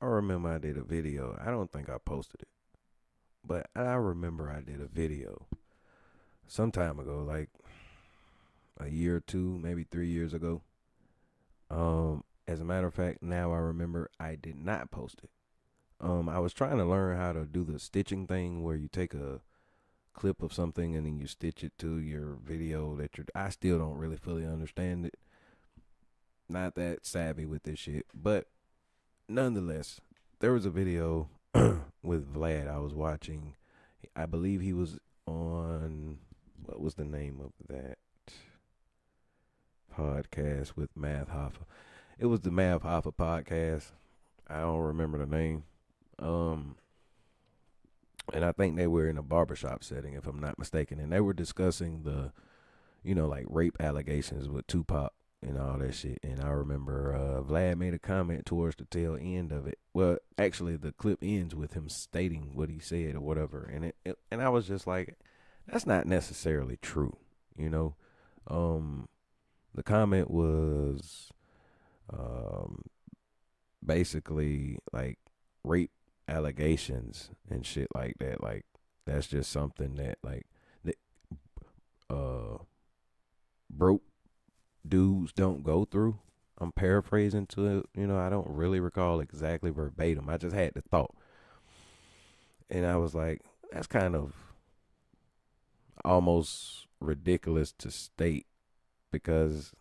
I remember I did a video. I don't think I posted it, but I remember I did a video some time ago, like a year or two, maybe 3 years ago. As a matter of fact, now I remember I did not post it. I was trying to learn how to do the stitching thing where you take a clip of something and then you stitch it to your video that you're. I still don't really fully understand it. Not that savvy with this shit, but nonetheless, there was a video with Vlad I was watching. I believe he was on. What was the name of that podcast with Math Hoffa? It was the Math Hoffa podcast. I don't remember the name. Um, and I think they were in a barbershop setting, if I'm not mistaken, and they were discussing the, like rape allegations with Tupac and all that shit. And I remember Vlad made a comment towards the tail end of it. Well, actually, the clip ends with him stating what he said or whatever, and and I was just like, that's not necessarily true, you know. The comment was um, basically like rape allegations and shit like that. Like that's just something that that uh broke dudes don't go through. I'm paraphrasing to it. I don't really recall exactly verbatim. I just had the thought. And I was like, that's kind of almost ridiculous to state because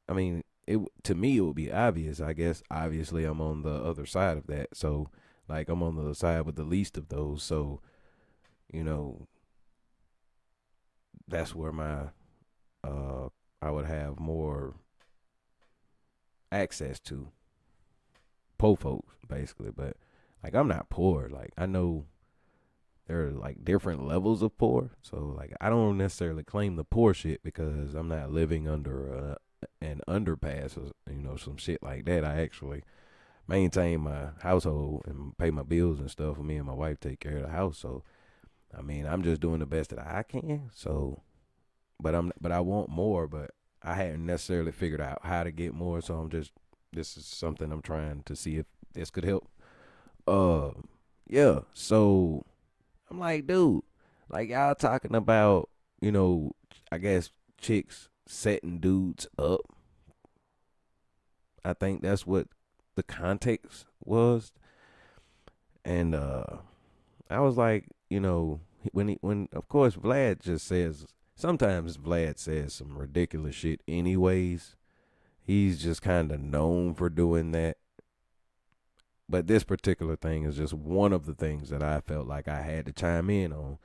I mean, it to me it would be obvious. I guess obviously I'm on the other side of that. So like I'm on the side with the least of those. So, you know, that's where my uh I would have more access to poor folks basically. But like I'm not poor. Like I know there are like different levels of poor. So like I don't necessarily claim the poor shit because I'm not living under an underpass or some shit like that. I actually maintain my household and pay my bills and stuff. For me and my wife take care of the house. So I mean I'm just doing the best that I can. So but I want more, but I hadn't necessarily figured out how to get more. So this is something I'm trying to see if this could help. Uh yeah. So I'm like, dude, like y'all talking about, I guess chicks setting dudes up. I think that's what the context was. And I was like, when of course Vlad just says sometimes Vlad says some ridiculous shit anyways. He's just kind of known for doing that. But this particular thing is just one of the things that I felt like I had to chime in on.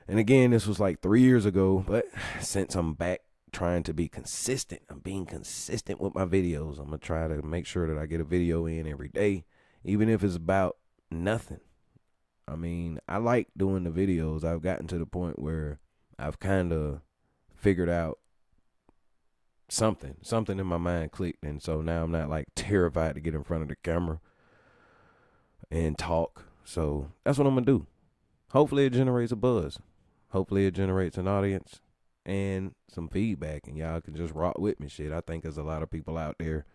And again, this was like 3 years ago, but since I'm back trying to be consistent, I'm being consistent with my videos. I'm going to try to make sure that I get a video in every day, even if it's about nothing. I mean, I like doing the videos. I've gotten to the point where I've kind of figured out something in my mind clicked. And so now I'm not like terrified to get in front of the camera and talk. So that's what I'm going to do. Hopefully it generates a buzz. Hopefully it generates an audience and some feedback, and y'all can just rock with me. Shit, I think there's a lot of people out there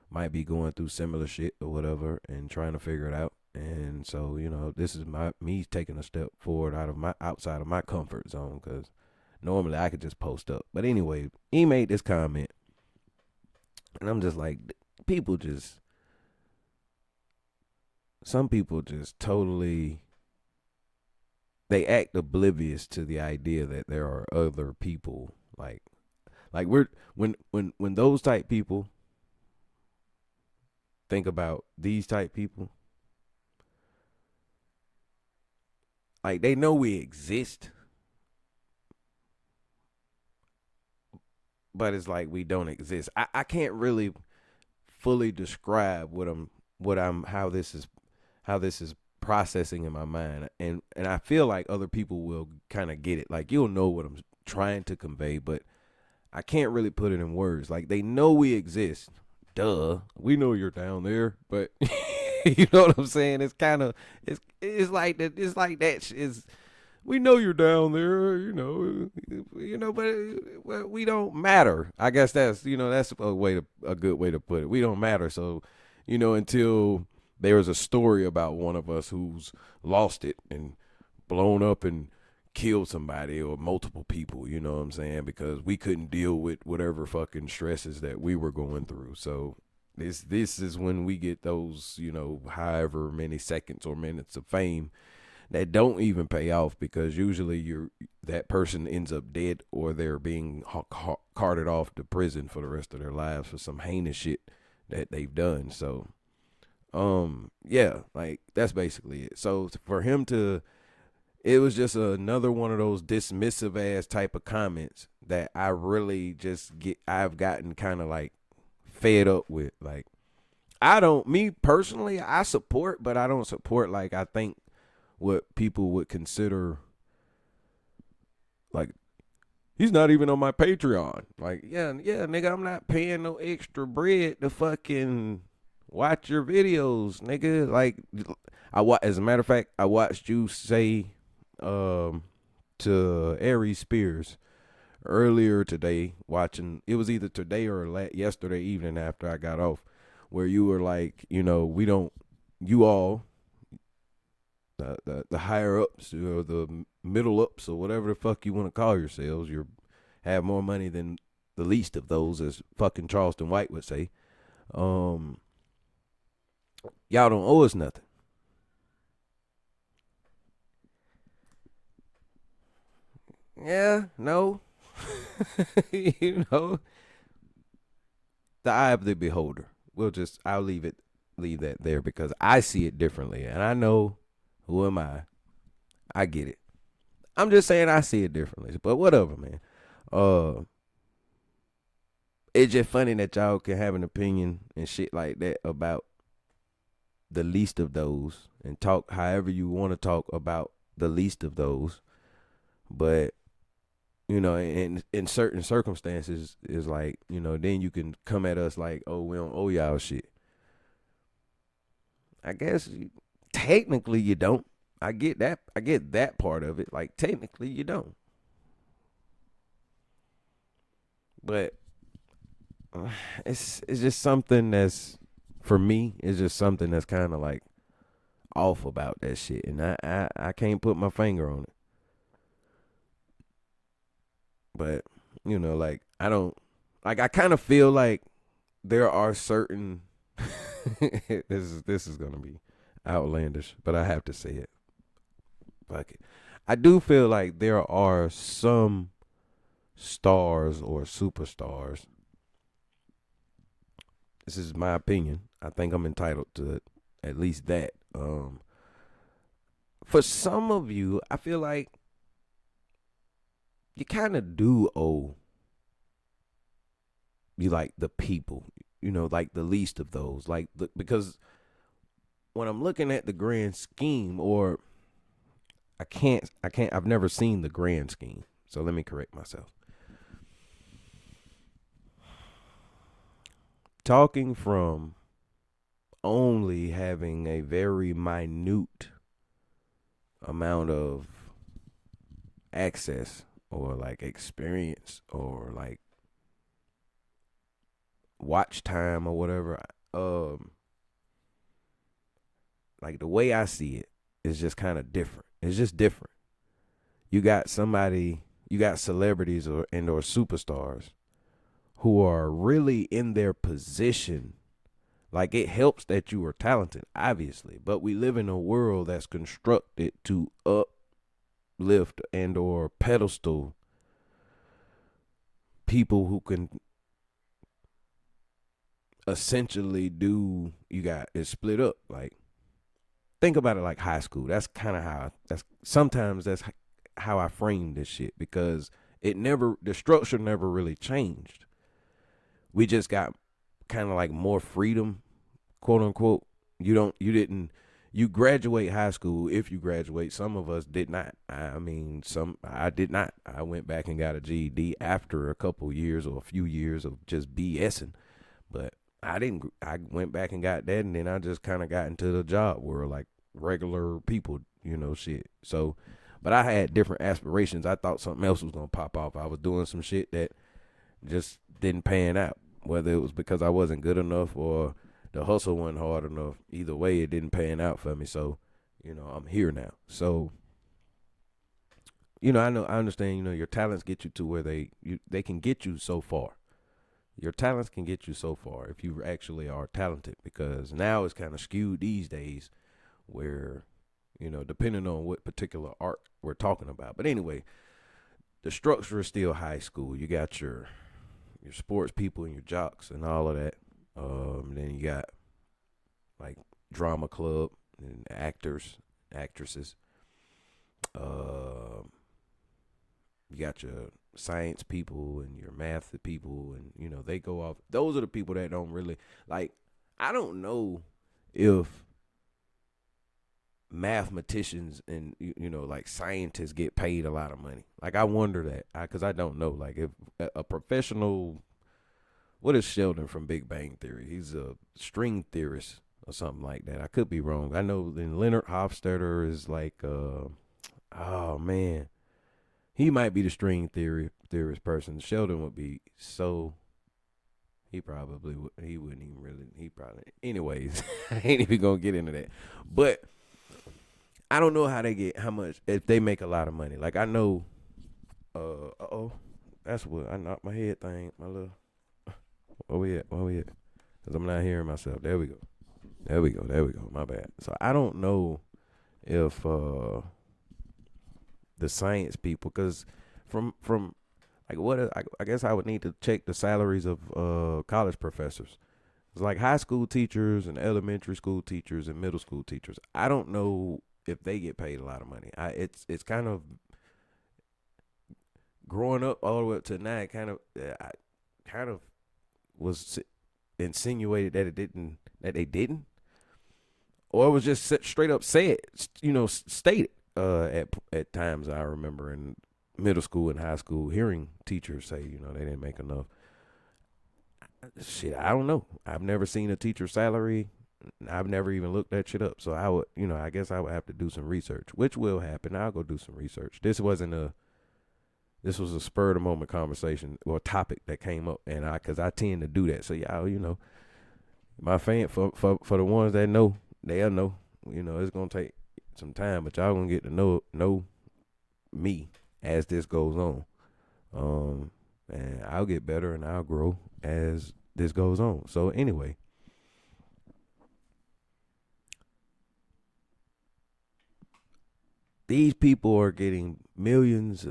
might be going through similar shit or whatever and trying to figure it out. And so, this is me taking a step forward outside of my comfort zone because normally I could just post up. But anyway, he made this comment, and I'm just like, some people just totally they act oblivious to the idea that there are other people like we're when those type people think about these type people, like they know we exist, but it's like we don't exist. I can't really fully describe what I'm how this is processing in my mind, and I feel like other people will kind of get it. Like you'll know what I'm trying to convey, but I can't really put it in words. Like they know we exist. Duh, we know you're down there, but you know what I'm saying? It's kind of it's like that. It's like that is. We know you're down there, but we don't matter. I guess that's a good way to put it. We don't matter. So until there was a story about one of us who's lost it and blown up and killed somebody or multiple people, you know what I'm saying? Because we couldn't deal with whatever fucking stresses that we were going through. So this is when we get those, however many seconds or minutes of fame that don't even pay off, because usually that person ends up dead, or they're being carted off to prison for the rest of their lives for some heinous shit that they've done. So yeah, like that's basically it. So for him to, it was just another one of those dismissive ass type of comments that I really I've gotten kind of like fed up with. Like, me personally, I support, but I don't support like I think what people would consider, like, he's not even on my Patreon. Like, yeah, nigga, I'm not paying no extra bread to fucking watch your videos, nigga. Like, as a matter of fact, I watched you say to Aries Spears earlier today, watching, it was either today or yesterday evening after I got off, where you were like, we don't, you all, the higher ups or the middle ups or whatever the fuck you want to call yourselves, you have more money than the least of those, as fucking Charleston White would say. Y'all don't owe us nothing. Yeah, no. The eye of the beholder. I'll leave that there, because I see it differently, and I know, who am I get it. I'm just saying I see it differently, but whatever, man. It's just funny that y'all can have an opinion and shit like that about the least of those, and talk however you want to talk about the least of those. But in certain circumstances, is like, then you can come at us like, oh, we don't owe y'all shit. I guess technically you don't. I get that part of it. Like, technically you don't. But it's just something that's, for me, it's just something that's kind of like off about that shit, and I can't put my finger on it. But like, I don't, like, I kind of feel like there are certain this is gonna be outlandish, but I have to say it. Fuck it. I do feel like there are some stars or superstars. This is my opinion. I think I'm entitled to at least that. For some of you, I feel like you kind of do owe, you, like, the people, like the least of those, like, because when I'm looking at the grand scheme, or I've never seen the grand scheme. So let me correct myself. Talking from only having a very minute amount of access, or like experience, or like watch time, or whatever, like, the way I see it is just kind of different. It's just different. You got celebrities or superstars who are really in their position. Like, it helps that you are talented, obviously, but we live in a world that's constructed to uplift and or pedestal people who can essentially do, you got it split up. Like, think about it like high school. That's kind of that's how I frame this shit, because the structure never really changed. We just got kind of like more freedom, quote unquote. You graduate high school, if you graduate. Some of us did not. I did not. I went back and got a GED after a couple years or a few years of just BSing. But I didn't. I went back and got that, and then I just kind of got into the job where, like, regular people, shit. So, but I had different aspirations. I thought something else was gonna pop off. I was doing some shit that just didn't pan out, whether it was because I wasn't good enough, or the hustle wasn't hard enough. Either way, it didn't pan out for me. So, I'm here now. So, I understand. Your talents get you to where they can get you so far. Your talents can get you so far if you actually are talented. Because now it's kind of skewed these days, where depending on what particular art we're talking about. But anyway, the structure is still high school. You got your sports people and your jocks and all of that. Then you got like drama club and actors, actresses. Um, you got your science people and your math people, and they go off. Those are the people that don't really like. I don't know if mathematicians and like scientists get paid a lot of money. Like I wonder that because I don't know. Like if a professional, what is Sheldon from Big Bang Theory? He's a string theorist or something like that. I could be wrong. I know then Leonard Hofstadter is like, oh man, he might be the string theorist person. Sheldon would be so. He probably would. He wouldn't even really. He probably. Anyways, I ain't even gonna get into that. But I don't know how much if they make a lot of money. Like I know. That's what I knocked my head thing. My little. Where we at? Where we at? Cause I'm not hearing myself. There we go. There we go. There we go. My bad. So I don't know if the science people, cause from like I guess I would need to check the salaries of college professors. It's like high school teachers and elementary school teachers and middle school teachers. I don't know if they get paid a lot of money. It's kind of growing up all the way up to now. I kind of was insinuated that they didn't, or it was just straight up said, stated at times. I remember in middle school and high school hearing teachers say, they didn't make enough. Shit, I don't know. I've never seen a teacher salary. I've never even looked that shit up. So I would, I guess I would have to do some research, which will happen. I'll go do some research. This was a spur of the moment conversation or topic that came up, and cause I tend to do that. So y'all, my fan for the ones that know, they'll know. It's gonna take some time, but y'all gonna get to know me as this goes on. And I'll get better and I'll grow as this goes on. So anyway, these people are getting millions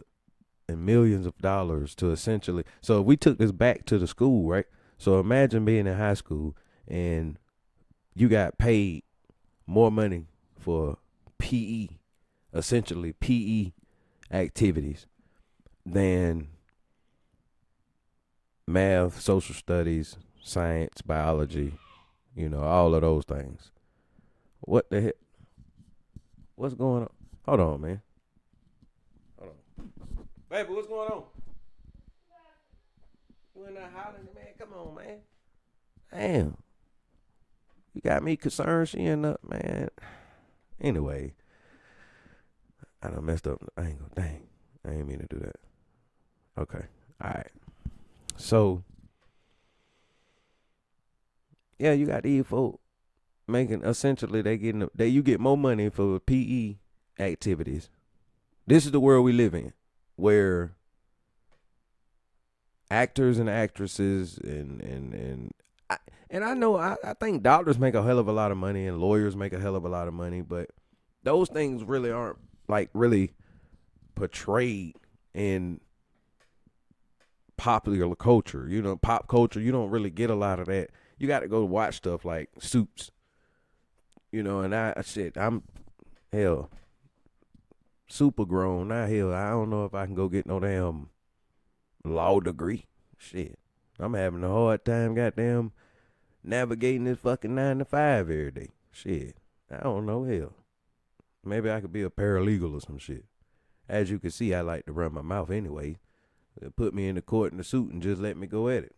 and millions of dollars to essentially. So if we took this back to the school, right? So imagine being in high school and you got paid more money for PE, essentially PE activities, than math, social studies, science, biology, all of those things. What the heck? What's going on? Hold on, man. Hold on. Baby, what's going on? You in there hollering, man? Come on, man. Damn. You got me concerned. She end up, man. Anyway, I done messed up the angle. Dang. I ain't mean to do that. Okay. All right. So, yeah, you got these folk making, essentially, you get more money for PE activities. This is the world we live in, where actors and actresses and I know I think doctors make a hell of a lot of money and lawyers make a hell of a lot of money, but those things really aren't like really portrayed in popular culture. Pop culture, you don't really get a lot of that. You got to go watch stuff like Suits. And I'm hell super grown. Now hell, I don't know if I can go get no damn law degree. Shit. I'm having a hard time goddamn navigating this fucking 9 to 5 every day. Shit. I don't know, hell. Maybe I could be a paralegal or some shit. As you can see, I like to run my mouth anyway. Put me in the court in the suit and just let me go at it.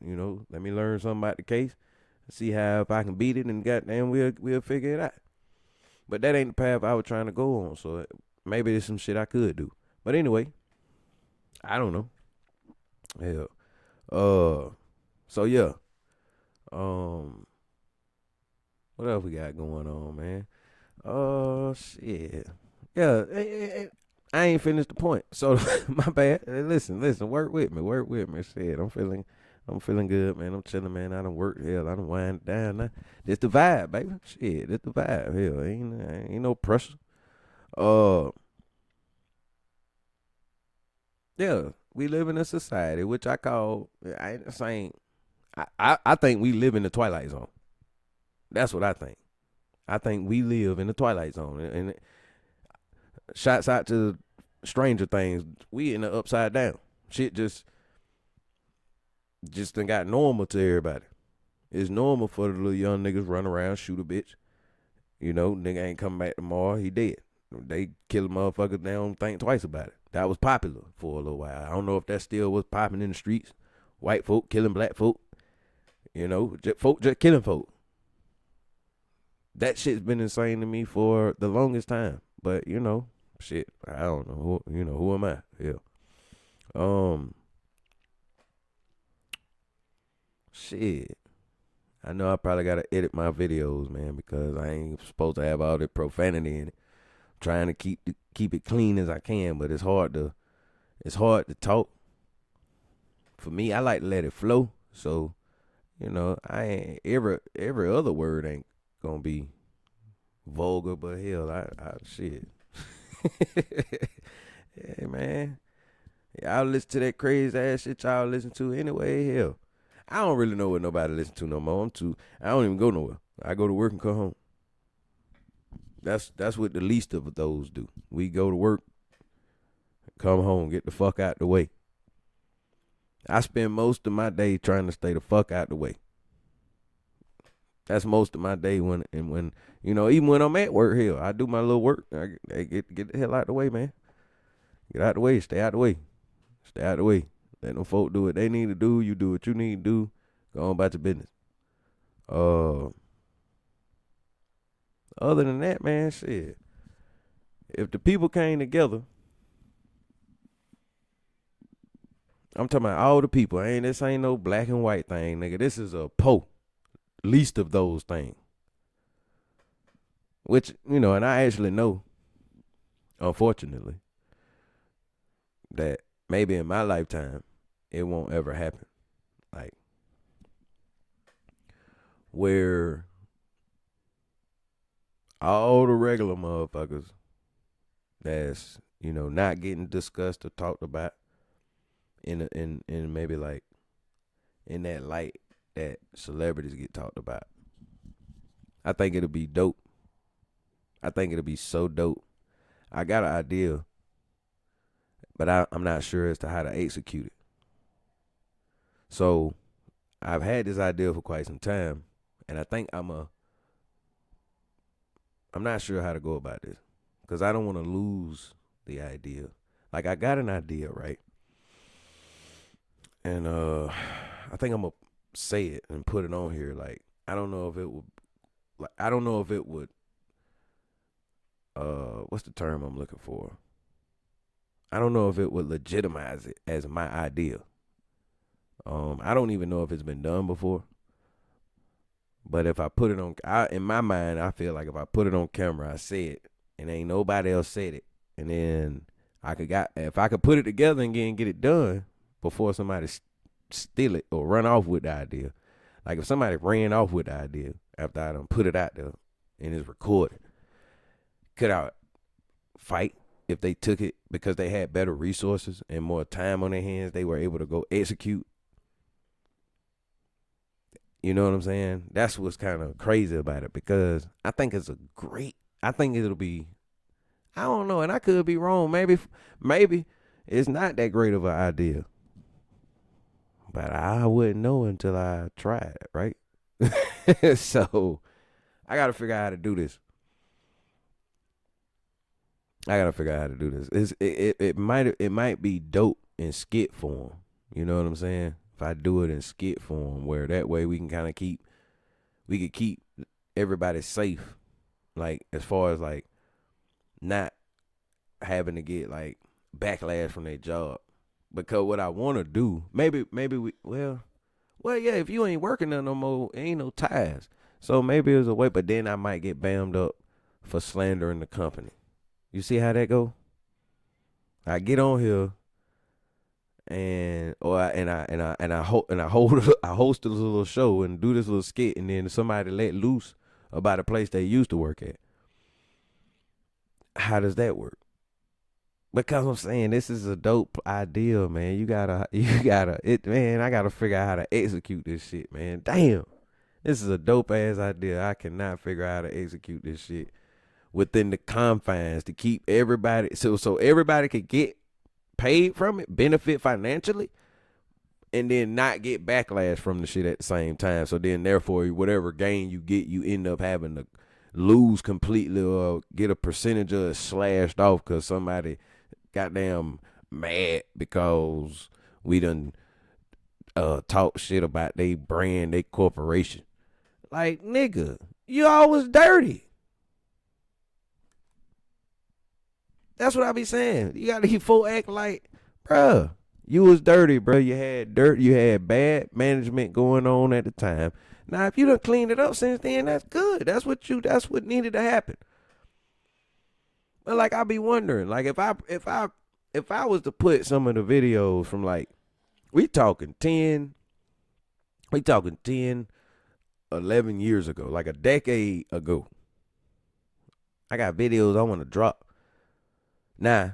Let me learn something about the case. See how if I can beat it, and goddamn we'll figure it out. But that ain't the path I was trying to go on. So maybe there's some shit I could do. But anyway, I don't know. Hell. So yeah. What else we got going on, man? Oh shit. Yeah, I ain't finished the point. So my bad. Listen. Work with me. Work with me. Shit, I'm feeling good, man. I'm chilling, man. I done worked. Hell, I done wind down. Now. This the vibe, baby. Shit, this the vibe. Hell, ain't no pressure. Uh, yeah, we live in a society which I call. I ain't saying. I think we live in the twilight zone. That's what I think. I think we live in the twilight zone, and shouts out to Stranger Things. We in the upside down. Shit just done got normal to everybody. It's normal for the little young niggas run around, shoot a bitch. You know, nigga ain't coming back tomorrow. He dead. They kill a motherfucker. They don't think twice about it. That was popular for a little while. I don't know if that still was popping in the streets. White folk killing black folk. You know, folk just killing folk. That shit's been insane to me for the longest time. But you know, shit, I don't know. Who am I? Yeah. Um, shit. I know I probably gotta edit my videos, man, because I ain't supposed to have all the profanity in it. I'm trying to keep it clean as I can, but it's hard to talk. For me, I like to let it flow. So, I ain't every other word ain't gonna be vulgar, but hell, I shit. Hey man, y'all listen to that crazy ass shit y'all listen to anyway. Hell, I don't really know what nobody listen to no more. I don't even go nowhere. I go to work and come home. That's what the least of those do. We go to work, come home, get the fuck out the way. I spend most of my day trying to stay the fuck out the way. That's most of my day when even when I'm at work, hell, I do my little work. I get the hell out the way, man. Get out the way, stay out the way. Stay out the way. Let them folk do what they need to do. You do what you need to do. Go on about your business. Other than that, man, shit. If the people came together, I'm talking about all the people. This ain't no black and white thing, nigga. This is a least of those things. Which, and I actually know, unfortunately, that maybe in my lifetime, it won't ever happen. Like, where all the regular motherfuckers that's, not getting discussed or talked about in maybe like in that light that celebrities get talked about. I think it'll be dope. I think it'll be so dope. I got an idea, but I'm not sure as to how to execute it. So I've had this idea for quite some time, and I think I'm not sure how to go about this because I don't want to lose the idea. Like I got an idea, right? And I think I'm gonna say it and put it on here. Like I don't know if it would. Like I don't know if it would. What's the term I'm looking for? I don't know if it would legitimize it as my idea. I don't even know if it's been done before. But if I put it on, in my mind, I feel like if I put it on camera, I say it, and ain't nobody else said it, and then if I could put it together and get it done before somebody steal it or run off with the idea. Like if somebody ran off with the idea after I done put it out there and it's recorded, could I fight if they took it because they had better resources and more time on their hands? They were able to go execute. You know what I'm saying? That's what's kind of crazy about it because I think I think it'll be, I don't know, and I could be wrong. Maybe it's not that great of an idea. But I wouldn't know until I tried it, right? So I got to figure out how to do this. It might be dope in skit form. You know what I'm saying? If I do it in skit form, where that way we can kind of keep everybody safe, like as far as like not having to get like backlash from their job. Because what I want to do, maybe we, well, yeah, if you ain't working there no more, ain't no ties. So maybe it was a way, but then I might get bammed up for slandering the company. You see how that go? I get on here I host this little show and do this little skit, and then somebody let loose about a place they used to work at. How does that work? Because I'm saying this is a dope idea, man. I gotta figure out how to execute this shit, man. Damn. This is a dope ass idea. I cannot figure out how to execute this shit within the confines to keep everybody so everybody could get paid from it, benefit financially, and then not get backlash from the shit at the same time. So then therefore whatever gain you get, you end up having to lose completely or get a percentage of it slashed off because somebody goddamn mad because we done talk shit about they brand, they corporation. Like, nigga, you always dirty. That's what I be saying. You gotta keep full act like, bruh, you was dirty, bruh. You had dirt, you had bad management going on at the time. Now if you done cleaned it up since then, that's good. That's what needed to happen. But like I be wondering, like if I was to put some of the videos from like we talking 10, 11 years ago, like a decade ago. I got videos I want to drop. Now,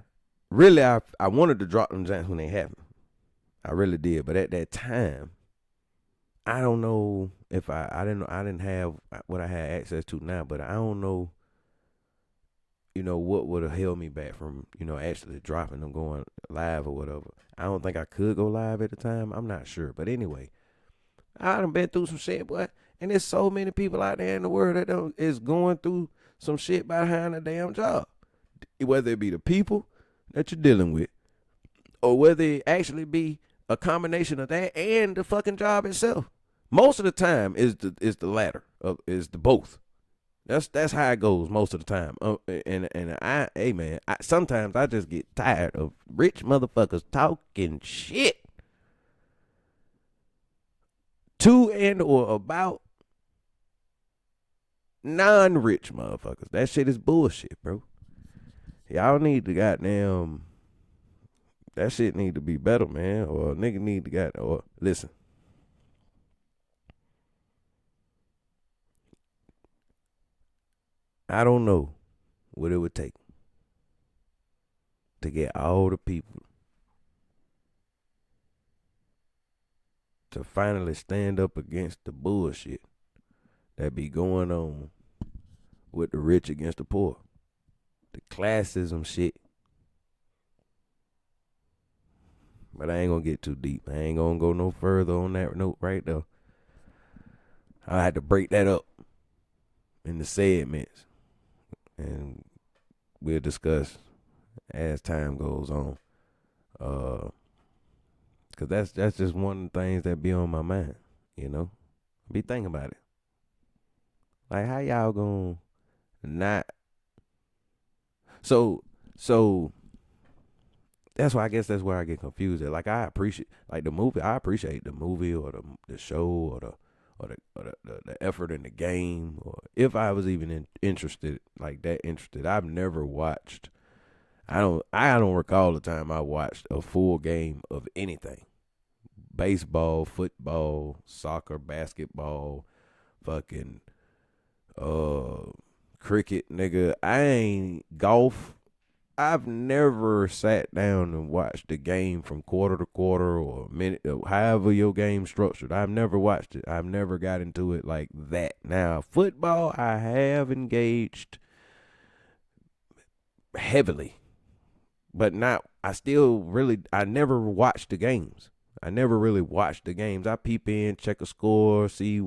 really, I wanted to drop them when they happened. I really did, but at that time, I don't know if I didn't have what I had access to now, but I don't know, what would have held me back from, actually dropping them going live or whatever. I don't think I could go live at the time. I'm not sure, but anyway, I done been through some shit, boy, and there's so many people out there in the world that is going through some shit behind a damn job. Whether it be the people that you're dealing with, or whether it actually be a combination of that and the fucking job itself. Most of the time is the latter, is the both. That's how it goes most of the time. Hey man, sometimes I just get tired of rich motherfuckers talking shit to and or about non-rich motherfuckers. That shit is bullshit, bro. Y'all need to goddamn. That shit need to be better, man. Or a nigga need to listen. I don't know what it would take to get all the people to finally stand up against the bullshit that be going on with the rich against the poor. The classism shit. But I ain't gonna get too deep. I ain't gonna go no further on that note right there. I had to break that up in the segments. And we'll discuss as time goes on. Cause that's just one of the things that be on my mind, Be thinking about it. Like how y'all gonna not so that's why I guess that's where I get confused at. Like I appreciate like the movie, I appreciate the movie or the show or the effort in the game, or if I was even interested, I've never watched. I don't recall the time I watched a full game of anything. Baseball, football, soccer, basketball, fucking cricket, nigga. I ain't golf. I've never sat down and watched the game from quarter to quarter or a minute, or however your game's structured. I've never watched it. I've never got into it like that. Now, football, I have engaged heavily, but not. I never watched the games. I never really watched the games. I peep in, check a score, see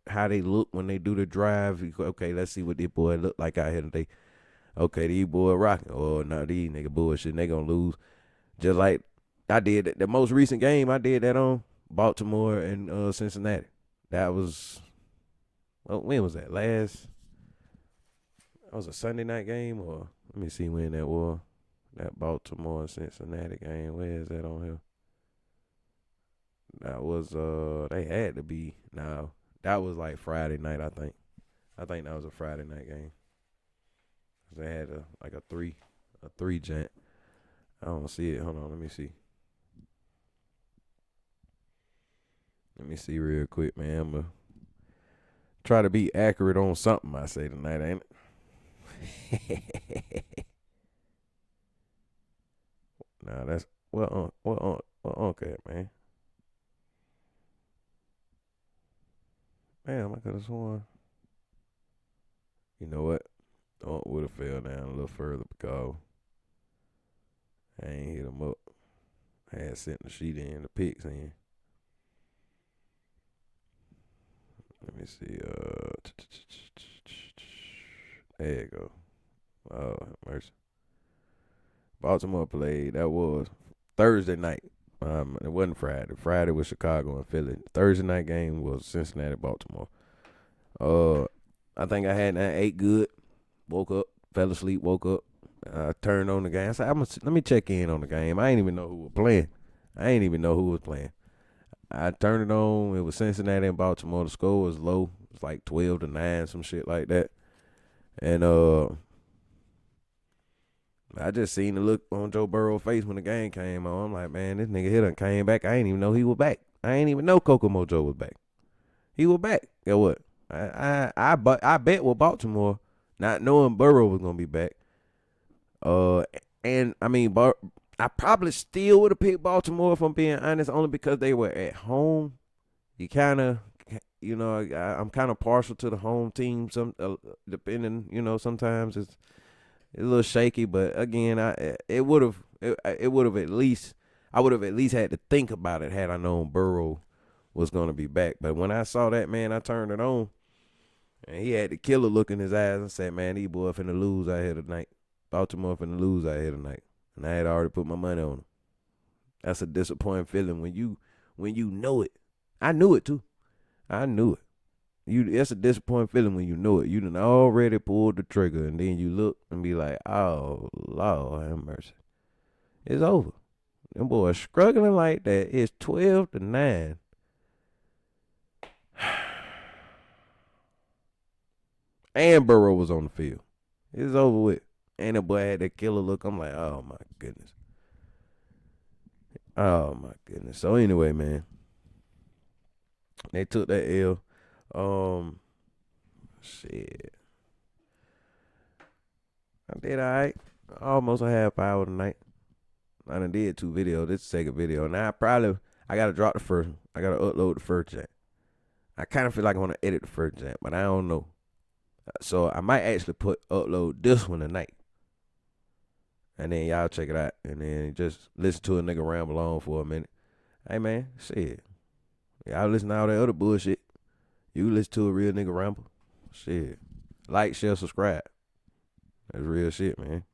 how they look when they do the drive. Okay, let's see what these boys look like out here today. Okay, these boys rocking. Oh, no, these nigga bullshit. They gonna lose. Just like I did the most recent game I did that on, Baltimore and Cincinnati. That was, when was that? That was a Sunday night game, or let me see when that was. That Baltimore and Cincinnati game. Where is that on here? That was they had to be. No, that was like Friday night, I think. I think that was a Friday night game. They had a three gent. I don't see it. Hold on, let me see. Let me see real quick, man. I'm gonna try to be accurate on something I say tonight, ain't it? Nah, that's okay, man. Damn, I could have sworn. You know what? Would have fell down a little further because I ain't hit him up. I had sent the sheet in, the pics in. Let me see. There you go. Oh, mercy. Baltimore played. That was Thursday night. It wasn't Friday. Friday was Chicago and Philly. Thursday night game was Cincinnati, Baltimore. I think I had that ate good. Woke up, fell asleep, woke up. I turned on the game. I said, let me check in on the game. I ain't even know who was playing. I ain't even know who was playing. I turned it on. It was Cincinnati and Baltimore. The score was low. It was like 12-9, some shit like that. And I just seen the look on Joe Burrow's face when the game came on. I'm like, man, this nigga here done came back. I ain't even know he was back. I ain't even know Kokomo Joe was back. He was back. Guess what? I bet with Baltimore, not knowing Burrow was gonna be back. And I mean, I probably still would have picked Baltimore if I'm being honest, only because they were at home. You kind of, I'm kind of partial to the home team. Depending, sometimes it's a little shaky. But again, it would have at least I would have at least had to think about it had I known Burrow was gonna be back. But when I saw that, man, I turned it on, and he had the killer look in his eyes and said, "Man, these boys finna lose out here tonight. Baltimore finna lose out here tonight." And I had already put my money on them. That's a disappointing feeling when you know it. I knew it too. I knew it. It's a disappointing feeling when you know it. You done already pulled the trigger, and then you look and be like, "Oh Lord, have mercy. It's over." Them boys struggling like that. It's 12-9. And Burrow was on the field. It's over with. And the boy had that killer look. I'm like, oh my goodness. Oh my goodness. So anyway, man, they took that L. Shit. I did alright. Almost a half hour tonight. I done did 2 videos. This is the second video. Now I gotta drop the first one. I gotta upload the first chat. I kind of feel like I want to edit the first chat, but I don't know. So I might actually upload this one tonight. And then y'all check it out. And then just listen to a nigga ramble on for a minute. Hey man, shit. Y'all listen to all that other bullshit. You listen to a real nigga ramble. Shit. Like, share, subscribe. That's real shit, man.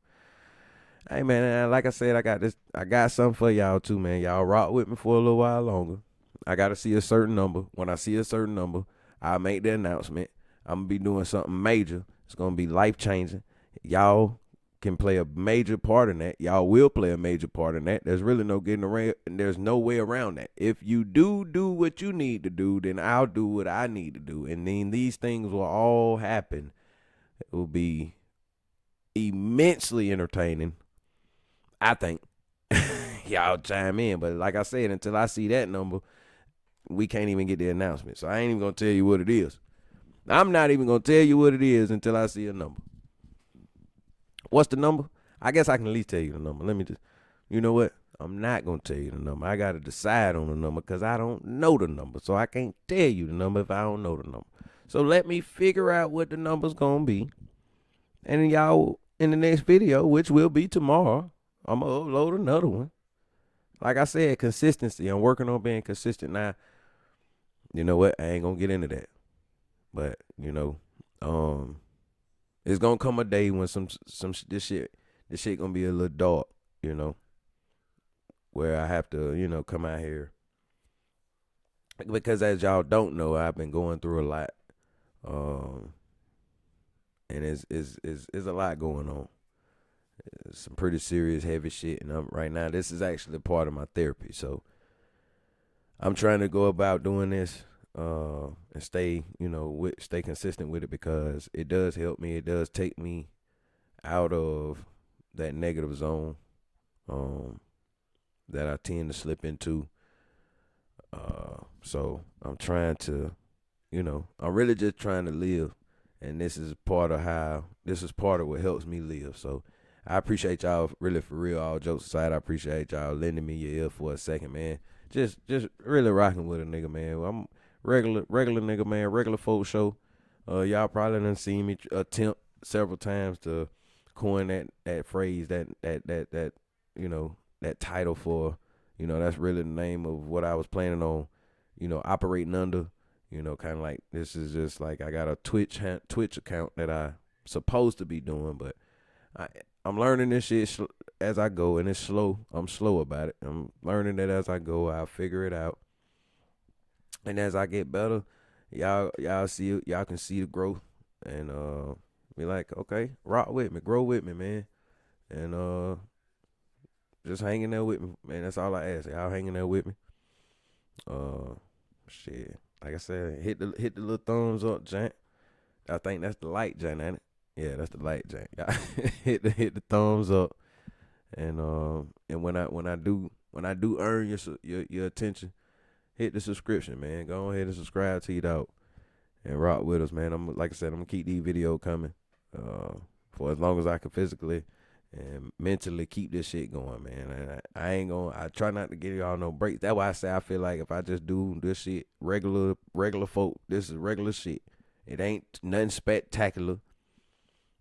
Hey man, like I said, I got something for y'all too, man. Y'all rock with me for a little while longer. I gotta see a certain number. When I see a certain number, I'll make the announcement. I'm gonna be doing something major. It's gonna be life changing. Y'all can play a major part in that. Y'all will play a major part in that. There's really no getting around, and there's no way around that. If you do what you need to do, then I'll do what I need to do, and then these things will all happen. It will be immensely entertaining, I think. Y'all chime in, but like I said, until I see that number, we can't even get the announcement. So I ain't even gonna tell you what it is. I'm not even gonna tell you what it is until I see a number. What's the number? I guess I can at least tell you the number. Let me just, you know what? I'm not gonna tell you the number. I gotta decide on the number because I don't know the number. So I can't tell you the number if I don't know the number. So let me figure out what the number's gonna be. And y'all, in the next video, which will be tomorrow, I'm gonna upload another one. Like I said, consistency. I'm working on being consistent now. You know what? I ain't gonna get into that. But, it's gonna come a day when this shit gonna be a little dark, where I have to, come out here. Because as y'all don't know, I've been going through a lot. And it's a lot going on. It's some pretty serious, heavy shit. And right now, this is actually part of my therapy. So I'm trying to go about doing this and stay, stay consistent with it, because it does help me. It does take me out of that negative zone um, that I tend to slip into. So I'm trying to, I'm really just trying to live, and this is part of what helps me live. So I appreciate y'all, really, for real, all jokes aside. I appreciate y'all lending me your ear for a second, man. Just really rocking with a nigga, man. I'm regular nigga, man. Regular folk show. Y'all probably done seen me attempt several times to coin that phrase, that that title for, that's really the name of what I was planning on, operating under. Kind of like, this is just like, I got a Twitch account that I supposed to be doing, but I I'm learning this shit as I go, and it's slow. I'm slow about it. I'm learning that as I go. I'll figure it out, and as I get better, y'all see it. Y'all can see the growth, and be like, okay, rock with me, grow with me, man, and just hanging there with me, man. That's all I ask. Y'all hanging there with me. Uh, shit. Like I said, hit the little thumbs up, Jank. I think that's the light, Jank, ain't it? Yeah, that's the light, Jank. Hit the thumbs up, and when I do earn your attention, hit the subscription, man. Go ahead and subscribe to you, dog, and rock with us, man. Like I said, I'm gonna keep these videos coming, for as long as I can physically and mentally keep this shit going, man. And I ain't gonna. I try not to give y'all no breaks. That's why I say I feel like if I just do this shit regular folk, this is regular shit. It ain't nothing spectacular.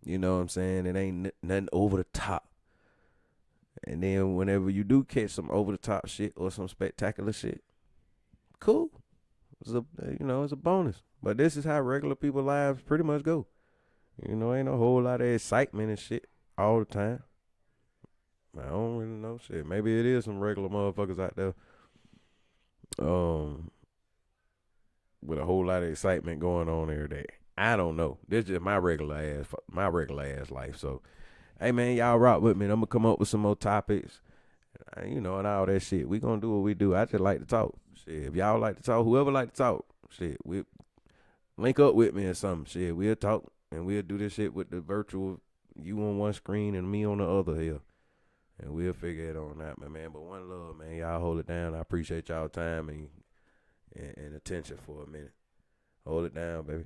You know what I'm saying? It ain't nothing over the top. And then whenever you do catch some over the top shit or some spectacular shit, cool. It's a bonus. But this is how regular people lives pretty much go. Ain't a whole lot of excitement and shit all the time. I don't really know shit. Maybe it is some regular motherfuckers out there, um, with a whole lot of excitement going on every day. I don't know. This is just my regular ass life. So, hey man, y'all rock with me. I'm gonna come up with some more topics, and all that shit. We gonna do what we do. I just like to talk. Shit, if y'all like to talk, whoever like to talk, shit, we link up with me or something. Shit, we'll talk and we'll do this shit with the virtual, you on one screen and me on the other here. And we'll figure it on out, man. But one love, man. Y'all hold it down. I appreciate y'all time and attention for a minute. Hold it down, baby.